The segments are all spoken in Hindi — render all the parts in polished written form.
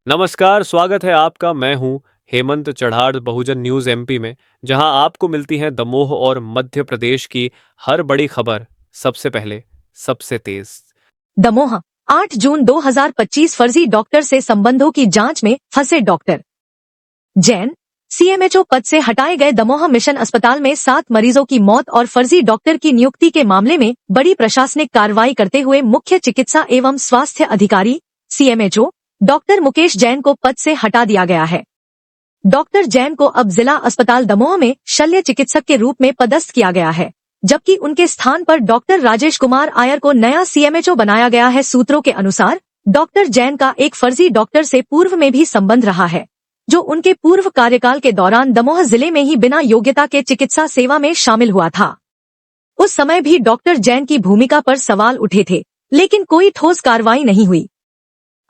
नमस्कार, स्वागत है आपका। मैं हूं हेमंत चढ़ाड़ बहुजन न्यूज़ एमपी में, जहां आपको मिलती हैं दमोह और मध्य प्रदेश की हर बड़ी खबर सबसे पहले, सबसे तेज। दमोह 8 जून 2025 फर्जी डॉक्टर से संबंधों की जांच में फंसे डॉक्टर जैन। सीएमएचओ पद से हटाए गए। दमोह मिशन अस्पताल में 7 मरीजों की मौत और फर्जी डॉक्टर की नियुक्ति के मामले में बड़ी प्रशासनिक कार्रवाई करते हुए मुख्य चिकित्सा एवं स्वास्थ्य अधिकारी सीएमएचओ डॉक्टर मुकेश जैन को पद से हटा दिया गया है। डॉक्टर जैन को अब जिला अस्पताल दमोह में शल्य चिकित्सक के रूप में पदस्थ किया गया है, जबकि उनके स्थान पर डॉक्टर राजेश कुमार आयर को नया सीएमएचओ बनाया गया है। सूत्रों के अनुसार डॉक्टर जैन का एक फर्जी डॉक्टर से पूर्व में भी संबंध रहा है, जो उनके पूर्व कार्यकाल के दौरान दमोह जिले में ही बिना योग्यता के चिकित्सा सेवा में शामिल हुआ था। उस समय भी डॉक्टर जैन की भूमिका पर सवाल उठे थे, लेकिन कोई ठोस कार्रवाई नहीं हुई।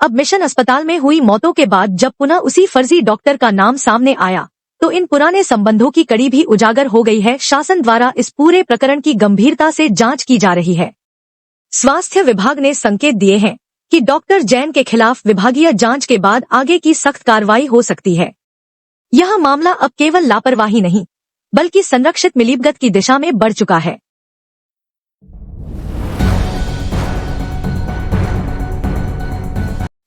अब मिशन अस्पताल में हुई मौतों के बाद जब पुनः उसी फर्जी डॉक्टर का नाम सामने आया, तो इन पुराने संबंधों की कड़ी भी उजागर हो गई है। शासन द्वारा इस पूरे प्रकरण की गंभीरता से जांच की जा रही है। स्वास्थ्य विभाग ने संकेत दिए हैं कि डॉक्टर जैन के खिलाफ विभागीय जांच के बाद आगे की सख्त कार्रवाई हो सकती है। यह मामला अब केवल लापरवाही नहीं, बल्कि संरक्षित मिलीभगत की दिशा में बढ़ चुका है।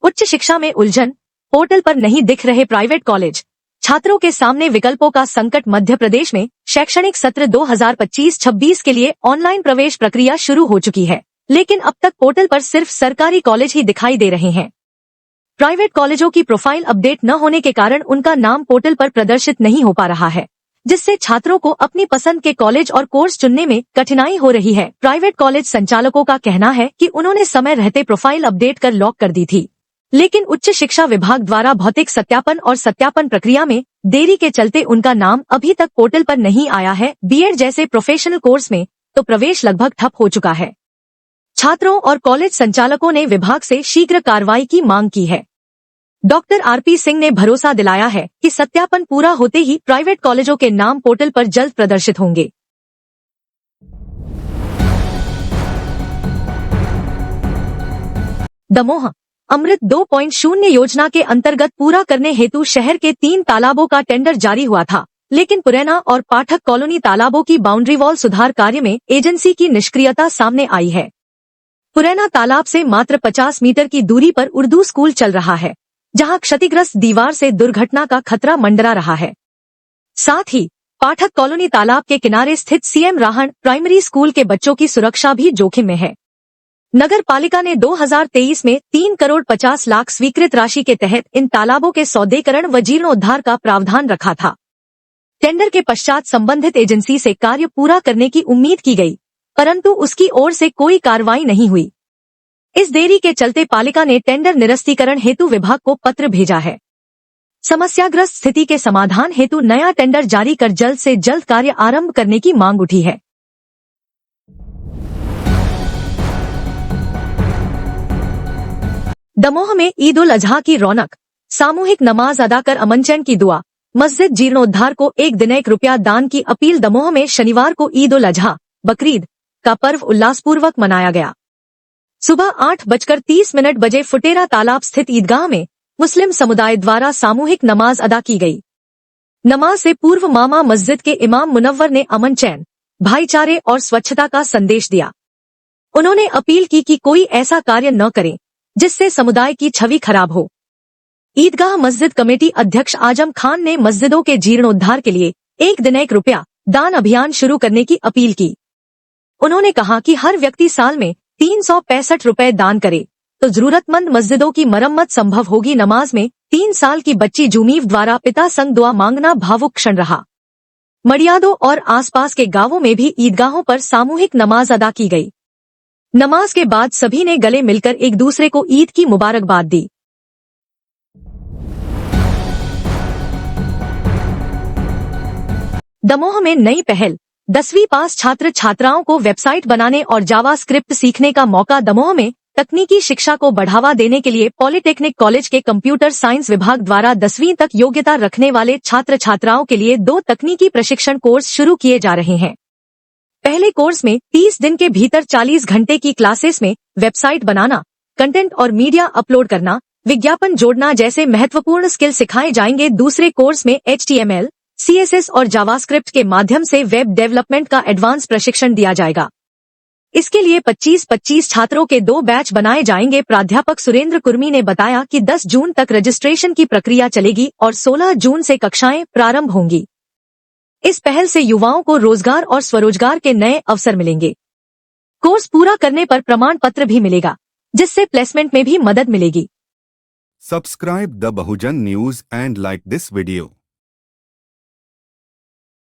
उच्च शिक्षा में उलझन, पोर्टल पर नहीं दिख रहे प्राइवेट कॉलेज, छात्रों के सामने विकल्पों का संकट। मध्य प्रदेश में शैक्षणिक सत्र 2025-26 के लिए ऑनलाइन प्रवेश प्रक्रिया शुरू हो चुकी है, लेकिन अब तक पोर्टल पर सिर्फ सरकारी कॉलेज ही दिखाई दे रहे हैं। प्राइवेट कॉलेजों की प्रोफाइल अपडेट न होने के कारण उनका नाम पोर्टल पर प्रदर्शित नहीं हो पा रहा है, जिससे छात्रों को अपनी पसंद के कॉलेज और कोर्स चुनने में कठिनाई हो रही है। प्राइवेट कॉलेज संचालकों का कहना है कि उन्होंने समय रहते प्रोफाइल अपडेट कर लॉक कर दी थी, लेकिन उच्च शिक्षा विभाग द्वारा भौतिक सत्यापन और सत्यापन प्रक्रिया में देरी के चलते उनका नाम अभी तक पोर्टल पर नहीं आया है। बीएड जैसे प्रोफेशनल कोर्स में तो प्रवेश लगभग ठप हो चुका है। छात्रों और कॉलेज संचालकों ने विभाग से शीघ्र कार्रवाई की मांग की है। डॉक्टर आरपी सिंह ने भरोसा दिलाया है कि सत्यापन पूरा होते ही प्राइवेट कॉलेजों के नाम पोर्टल पर जल्द प्रदर्शित होंगे। दमोह अमृत 2.0 योजना के अंतर्गत पूरा करने हेतु शहर के 3 तालाबों का टेंडर जारी हुआ था, लेकिन पुरैना और पाठक कॉलोनी तालाबों की बाउंड्री वॉल सुधार कार्य में एजेंसी की निष्क्रियता सामने आई है। पुरैना तालाब से मात्र 50 मीटर की दूरी पर उर्दू स्कूल चल रहा है, जहां क्षतिग्रस्त दीवार से दुर्घटना का खतरा मंडरा रहा है। साथ ही पाठक कॉलोनी तालाब के किनारे स्थित सीएम राहण प्राइमरी स्कूल के बच्चों की सुरक्षा भी जोखिम में है। नगर पालिका ने 2023 में 3 करोड़ 50 लाख स्वीकृत राशि के तहत इन तालाबों के सौंदर्यीकरण व जीर्णोद्धार का प्रावधान रखा था। टेंडर के पश्चात संबंधित एजेंसी से कार्य पूरा करने की उम्मीद की गई, परंतु उसकी ओर से कोई कार्रवाई नहीं हुई। इस देरी के चलते पालिका ने टेंडर निरस्तीकरण हेतु विभाग को पत्र भेजा है। समस्याग्रस्त स्थिति के समाधान हेतु नया टेंडर जारी कर जल्द से जल्द कार्य आरंभ करने की मांग उठी है। दमोह में ईद उल अजहा की रौनक, सामूहिक नमाज अदा कर अमन चैन की दुआ, मस्जिद जीर्णोद्धार को एक दिन ₹1 दान की अपील। दमोह में शनिवार को ईद उल अजहा बकरीद का पर्व उल्लासपूर्वक मनाया गया। सुबह 8:30 बजे फुटेरा तालाब स्थित ईदगाह में मुस्लिम समुदाय द्वारा सामूहिक नमाज अदा की गई। नमाज से पूर्व मामा मस्जिद के इमाम मुनव्वर ने अमन चैन, भाईचारे और स्वच्छता का संदेश दिया। उन्होंने अपील की कि कोई ऐसा कार्य न करे जिससे समुदाय की छवि खराब हो। ईदगाह मस्जिद कमेटी अध्यक्ष आजम खान ने मस्जिदों के जीर्णोद्धार के लिए एक दिन ₹1 दान अभियान शुरू करने की अपील की। उन्होंने कहा कि हर व्यक्ति साल में ₹365 दान करे तो जरूरतमंद मस्जिदों की मरम्मत संभव होगी। नमाज में 3 साल की बच्ची जुमीव द्वारा पिता संग दुआ मांगना भावुक क्षण रहा। मड़ियादों और आसपास के गांवों में भी ईदगाहों पर सामूहिक नमाज अदा की गई। नमाज के बाद सभी ने गले मिलकर एक दूसरे को ईद की मुबारकबाद दी। दमोह में नई पहल, 10वीं पास छात्र छात्राओं को वेबसाइट बनाने और जावास्क्रिप्ट सीखने का मौका। दमोह में तकनीकी शिक्षा को बढ़ावा देने के लिए पॉलिटेक्निक कॉलेज के कंप्यूटर साइंस विभाग द्वारा 10वीं तक योग्यता रखने वाले छात्र छात्राओं के लिए 2 तकनीकी प्रशिक्षण कोर्स शुरू किए जा रहे हैं। पहले कोर्स में 30 दिन के भीतर 40 घंटे की क्लासेस में वेबसाइट बनाना, कंटेंट और मीडिया अपलोड करना, विज्ञापन जोड़ना जैसे महत्वपूर्ण स्किल सिखाए जाएंगे। दूसरे कोर्स में HTML, CSS और जावास्क्रिप्ट के माध्यम से वेब डेवलपमेंट का एडवांस प्रशिक्षण दिया जाएगा। इसके लिए 25-25 छात्रों के 2 बैच बनाए जाएंगे। प्राध्यापक सुरेंद्र कुर्मी ने बताया कि 10 जून तक रजिस्ट्रेशन की प्रक्रिया चलेगी और 16 जून से कक्षाएं प्रारंभ होंगी। इस पहल से युवाओं को रोजगार और स्वरोजगार के नए अवसर मिलेंगे। कोर्स पूरा करने पर प्रमाण पत्र भी मिलेगा, जिससे प्लेसमेंट में भी मदद मिलेगी। Subscribe the Bahujan News and like this video.